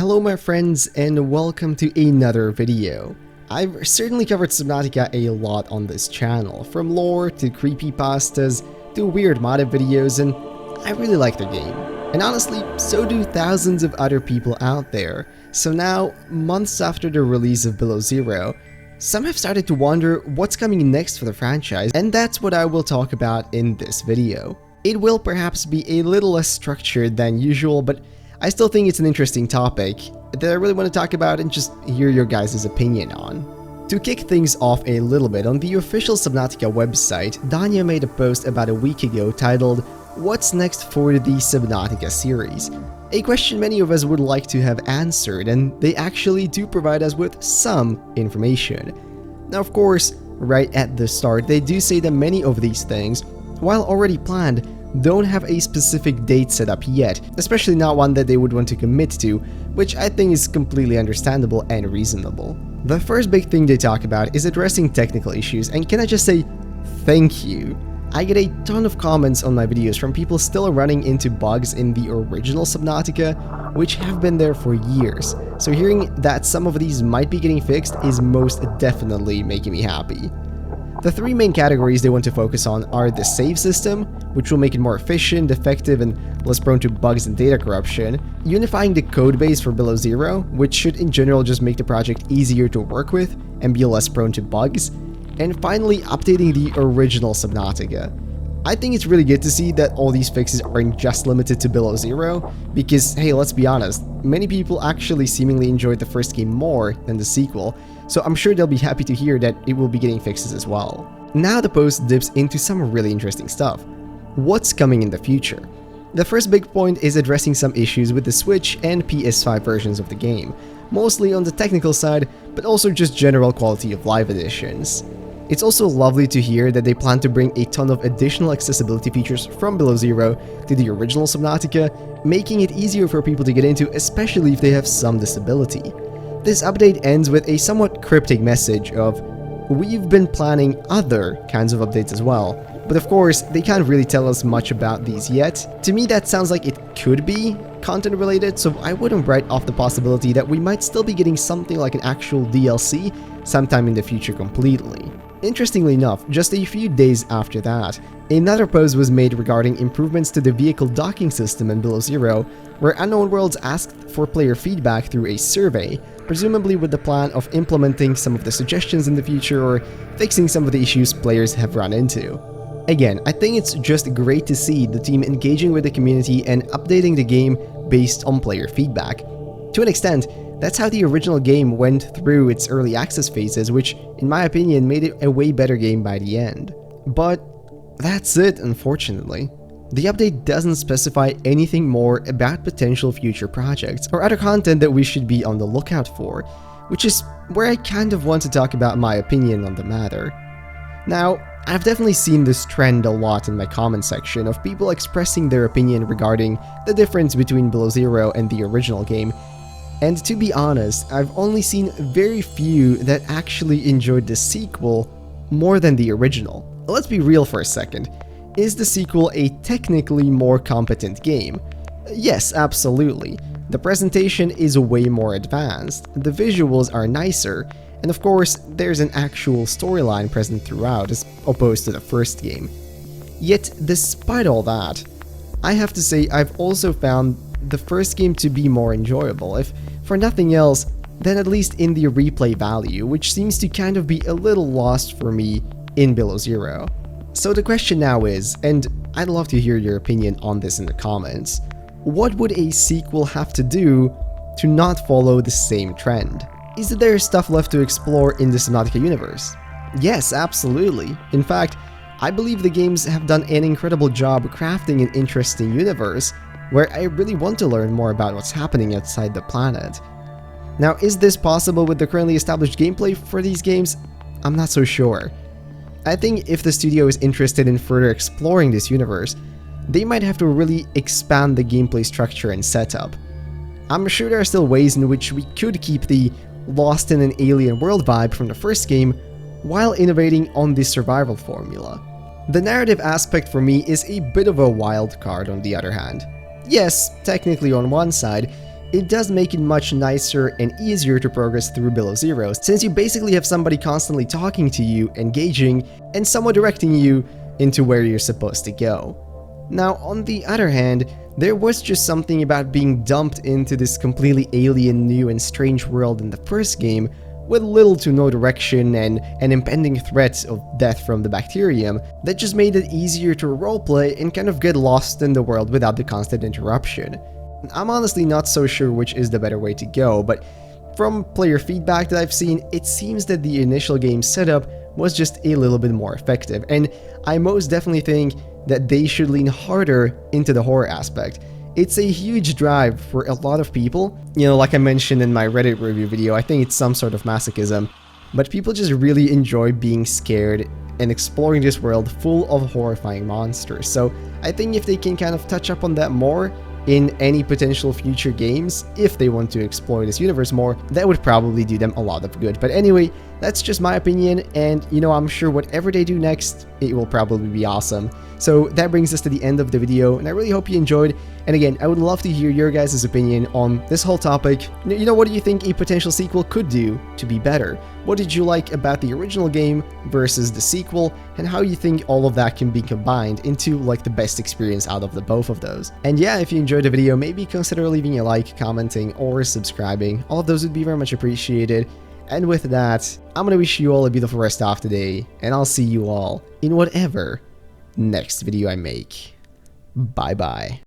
Hello my friends and welcome to another video. I've certainly covered Subnautica a lot on this channel, from lore to creepypastas to weird modded videos, and I really like the game. And honestly, so do thousands of other people out there. So now, months after the release of Below Zero, some have started to wonder what's coming next for the franchise, and that's what I will talk about in this video. It will perhaps be a little less structured than usual, but I still think it's an interesting topic that I really want to talk about and just hear your guys' opinion on. To kick things off a little bit, on the official Subnautica website, Danya made a post about a week ago titled, "What's next for the Subnautica series?" A question many of us would like to have answered, and they actually do provide us with some information. Now of course, right at the start, they do say that many of these things, while already planned, don't have a specific date set up yet, especially not one that they would want to commit to, which I think is completely understandable and reasonable. The first big thing they talk about is addressing technical issues, and can I just say thank you? I get a ton of comments on my videos from people still running into bugs in the original Subnautica, which have been there for years, so hearing that some of these might be getting fixed is most definitely making me happy. The three main categories they want to focus on are the save system, which will make it more efficient, effective, and less prone to bugs and data corruption, unifying the codebase for Below Zero, which should in general just make the project easier to work with and be less prone to bugs, and finally updating the original Subnautica. I think it's really good to see that all these fixes aren't just limited to Below Zero, because hey, let's be honest, many people actually seemingly enjoyed the first game more than the sequel, so I'm sure they'll be happy to hear that it will be getting fixes as well. Now the post dips into some really interesting stuff. What's coming in the future? The first big point is addressing some issues with the Switch and PS5 versions of the game, mostly on the technical side, but also just general quality of life additions. It's also lovely to hear that they plan to bring a ton of additional accessibility features from Below Zero to the original Subnautica, making it easier for people to get into, especially if they have some disability. This update ends with a somewhat cryptic message of, "We've been planning other kinds of updates as well," but of course, they can't really tell us much about these yet. To me, that sounds like it could be content related, so I wouldn't write off the possibility that we might still be getting something like an actual DLC sometime in the future completely. Interestingly enough, just a few days after that, another post was made regarding improvements to the vehicle docking system in Below Zero, where Unknown Worlds asked for player feedback through a survey, presumably with the plan of implementing some of the suggestions in the future or fixing some of the issues players have run into. Again, I think it's just great to see the team engaging with the community and updating the game based on player feedback. To an extent, that's how the original game went through its early access phases, which, in my opinion, made it a way better game by the end. But that's it, unfortunately. The update doesn't specify anything more about potential future projects or other content that we should be on the lookout for, which is where I kind of want to talk about my opinion on the matter. Now, I've definitely seen this trend a lot in my comment section of people expressing their opinion regarding the difference between Below Zero and the original game, and to be honest, I've only seen very few that actually enjoyed the sequel more than the original. Let's be real for a second. Is the sequel a technically more competent game? Yes, absolutely. The presentation is way more advanced, the visuals are nicer, and of course, there's an actual storyline present throughout as opposed to the first game. Yet, despite all that, I have to say I've also found the first game to be more enjoyable, if for nothing else, then at least in the replay value, which seems to kind of be a little lost for me in Below Zero. So the question now is, and I'd love to hear your opinion on this in the comments, what would a sequel have to do to not follow the same trend? Is there stuff left to explore in the Subnautica universe? Yes, absolutely. In fact, I believe the games have done an incredible job crafting an interesting universe where I really want to learn more about what's happening outside the planet. Now, is this possible with the currently established gameplay for these games? I'm not so sure. I think if the studio is interested in further exploring this universe, they might have to really expand the gameplay structure and setup. I'm sure there are still ways in which we could keep the lost in an alien world vibe from the first game while innovating on the survival formula. The narrative aspect for me is a bit of a wild card on the other hand. Yes, technically on one side, it does make it much nicer and easier to progress through Below Zero, since you basically have somebody constantly talking to you, engaging, and somewhat directing you into where you're supposed to go. Now, on the other hand, there was just something about being dumped into this completely alien, new, and strange world in the first game, with little to no direction and an impending threat of death from the bacterium, that just made it easier to roleplay and kind of get lost in the world without the constant interruption. I'm honestly not so sure which is the better way to go, but from player feedback that I've seen, it seems that the initial game setup was just a little bit more effective, and I most definitely think that they should lean harder into the horror aspect. It's a huge drive for a lot of people. You know, like I mentioned in my Reddit review video, I think it's some sort of masochism, but people just really enjoy being scared and exploring this world full of horrifying monsters. So I think if they can kind of touch up on that more in any potential future games, if they want to explore this universe more, that would probably do them a lot of good. But anyway, that's just my opinion, and you know, I'm sure whatever they do next, it will probably be awesome. So that brings us to the end of the video, and I really hope you enjoyed. And again, I would love to hear your guys' opinion on this whole topic. You know, what do you think a potential sequel could do to be better? What did you like about the original game versus the sequel, and how you think all of that can be combined into like the best experience out of the both of those? And yeah, if you enjoyed the video, maybe consider leaving a like, commenting, or subscribing. All of those would be very much appreciated. And with that, I'm gonna wish you all a beautiful rest of the day, and I'll see you all in whatever next video I make. Bye bye.